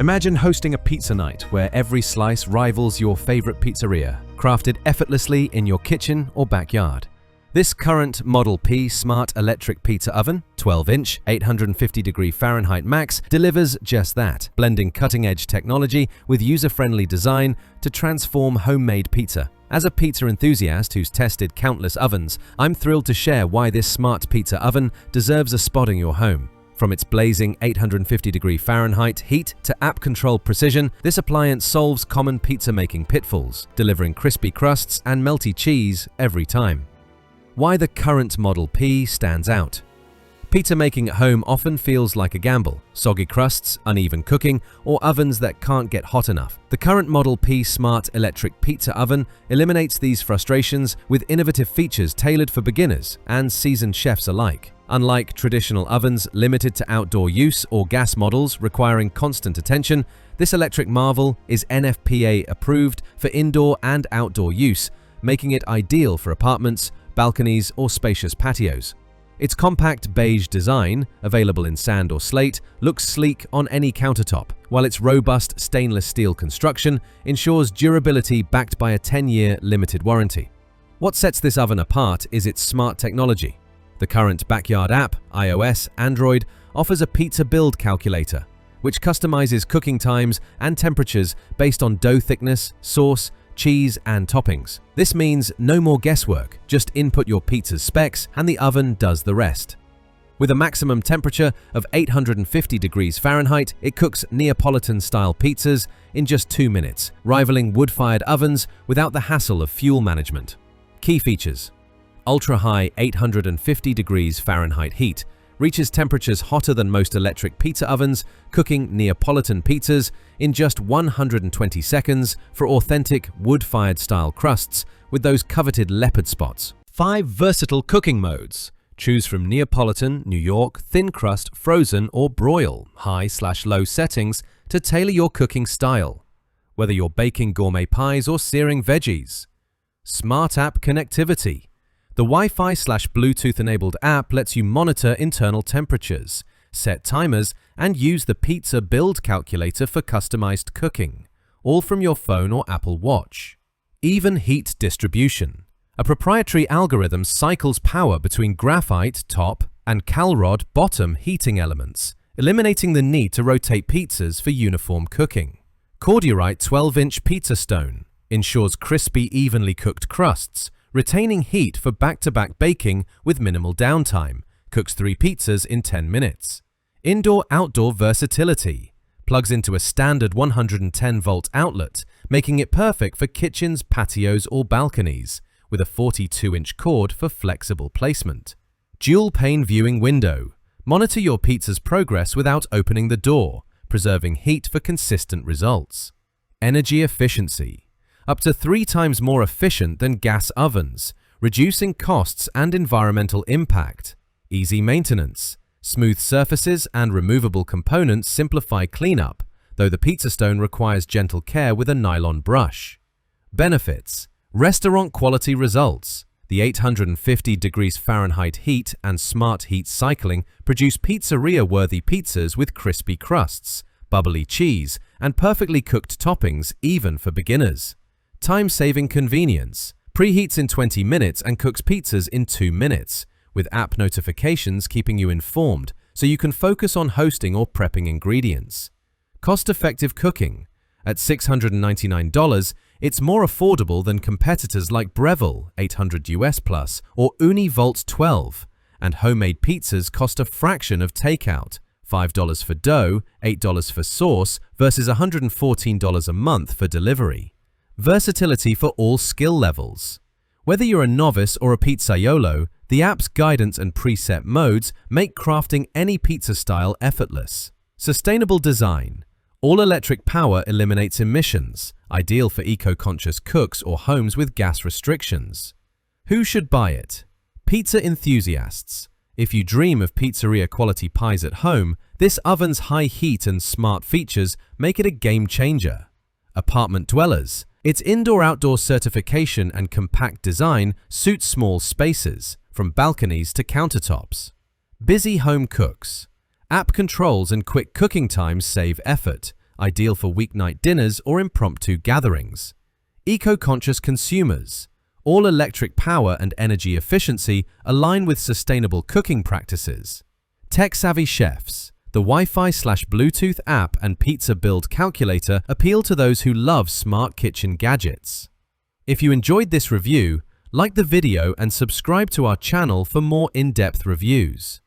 Imagine hosting a pizza night where every slice rivals your favorite pizzeria, crafted effortlessly in your kitchen or backyard. This current Model P Smart Electric Pizza Oven, 12-inch, 850-degree Fahrenheit max, delivers just that, blending cutting-edge technology with user-friendly design to transform homemade pizza. As a pizza enthusiast who's tested countless ovens, I'm thrilled to share why this smart pizza oven deserves a spot in your home. From its blazing 850-degree Fahrenheit heat to app-controlled precision, this appliance solves common pizza-making pitfalls, delivering crispy crusts and melty cheese every time. Why the current Model P stands out. Pizza making at home often feels like a gamble. Soggy crusts, uneven cooking, or ovens that can't get hot enough. The current Model P Smart Electric Pizza Oven eliminates these frustrations with innovative features tailored for beginners and seasoned chefs alike. Unlike traditional ovens limited to outdoor use or gas models requiring constant attention, this electric marvel is NFPA approved for indoor and outdoor use, making it ideal for apartments, balconies, or spacious patios. Its compact beige design, available in sand or slate, looks sleek on any countertop, while its robust stainless steel construction ensures durability backed by a 10-year limited warranty. What sets this oven apart is its smart technology. The current Backyard app, iOS, Android, offers a pizza build calculator, which customizes cooking times and temperatures based on dough thickness, sauce, cheese, and toppings. This means no more guesswork, just input your pizza's specs and the oven does the rest. With a maximum temperature of 850 degrees Fahrenheit, it cooks Neapolitan-style pizzas in just 2 minutes, rivaling wood-fired ovens without the hassle of fuel management. Key features: ultra-high 850 degrees Fahrenheit heat, reaches temperatures hotter than most electric pizza ovens, cooking Neapolitan pizzas in just 120 seconds for authentic wood-fired style crusts with those coveted leopard spots. 5 versatile cooking modes. Choose from Neapolitan, New York, thin crust, frozen, or broil, high/low settings to tailor your cooking style, whether you're baking gourmet pies or searing veggies. Smart app connectivity. The Wi-Fi/Bluetooth-enabled app lets you monitor internal temperatures, set timers, and use the pizza build calculator for customized cooking, all from your phone or Apple Watch. Even heat distribution. A proprietary algorithm cycles power between graphite top and Calrod bottom heating elements, eliminating the need to rotate pizzas for uniform cooking. Cordierite 12-inch pizza stone ensures crispy, evenly cooked crusts, retaining heat for back-to-back baking with minimal downtime, cooks 3 pizzas in 10 minutes. Indoor-outdoor versatility, plugs into a standard 110-volt outlet, making it perfect for kitchens, patios, or balconies, with a 42-inch cord for flexible placement. Dual-pane viewing window, monitor your pizza's progress without opening the door, preserving heat for consistent results. Energy efficiency, up to 3 times more efficient than gas ovens, reducing costs and environmental impact. Easy maintenance. Smooth surfaces and removable components simplify cleanup, though the pizza stone requires gentle care with a nylon brush. Benefits. Restaurant quality results. The 850 degrees Fahrenheit heat and smart heat cycling produce pizzeria-worthy pizzas with crispy crusts, bubbly cheese, and perfectly cooked toppings even for beginners. Time-saving convenience. Preheats in 20 minutes and cooks pizzas in 2 minutes, with app notifications keeping you informed so you can focus on hosting or prepping ingredients. Cost-effective cooking. At $699, it's more affordable than competitors like Breville, $800 US plus, or Univolt 12, and homemade pizzas cost a fraction of takeout, $5 for dough, $8 for sauce versus $114 a month for delivery. Versatility for all skill levels. Whether you're a novice or a pizzaiolo, the app's guidance and preset modes make crafting any pizza style effortless. Sustainable design. All-electric power eliminates emissions, ideal for eco-conscious cooks or homes with gas restrictions. Who should buy it? Pizza enthusiasts. If you dream of pizzeria-quality pies at home, this oven's high heat and smart features make it a game changer. Apartment dwellers. Its indoor-outdoor certification and compact design suits small spaces, from balconies to countertops. Busy home cooks. App controls and quick cooking times save effort, ideal for weeknight dinners or impromptu gatherings. Eco-conscious consumers. All-electric power and energy efficiency align with sustainable cooking practices. Tech-savvy chefs. The Wi-Fi/Bluetooth app and pizza build calculator appeal to those who love smart kitchen gadgets. If you enjoyed this review, like the video and subscribe to our channel for more in-depth reviews.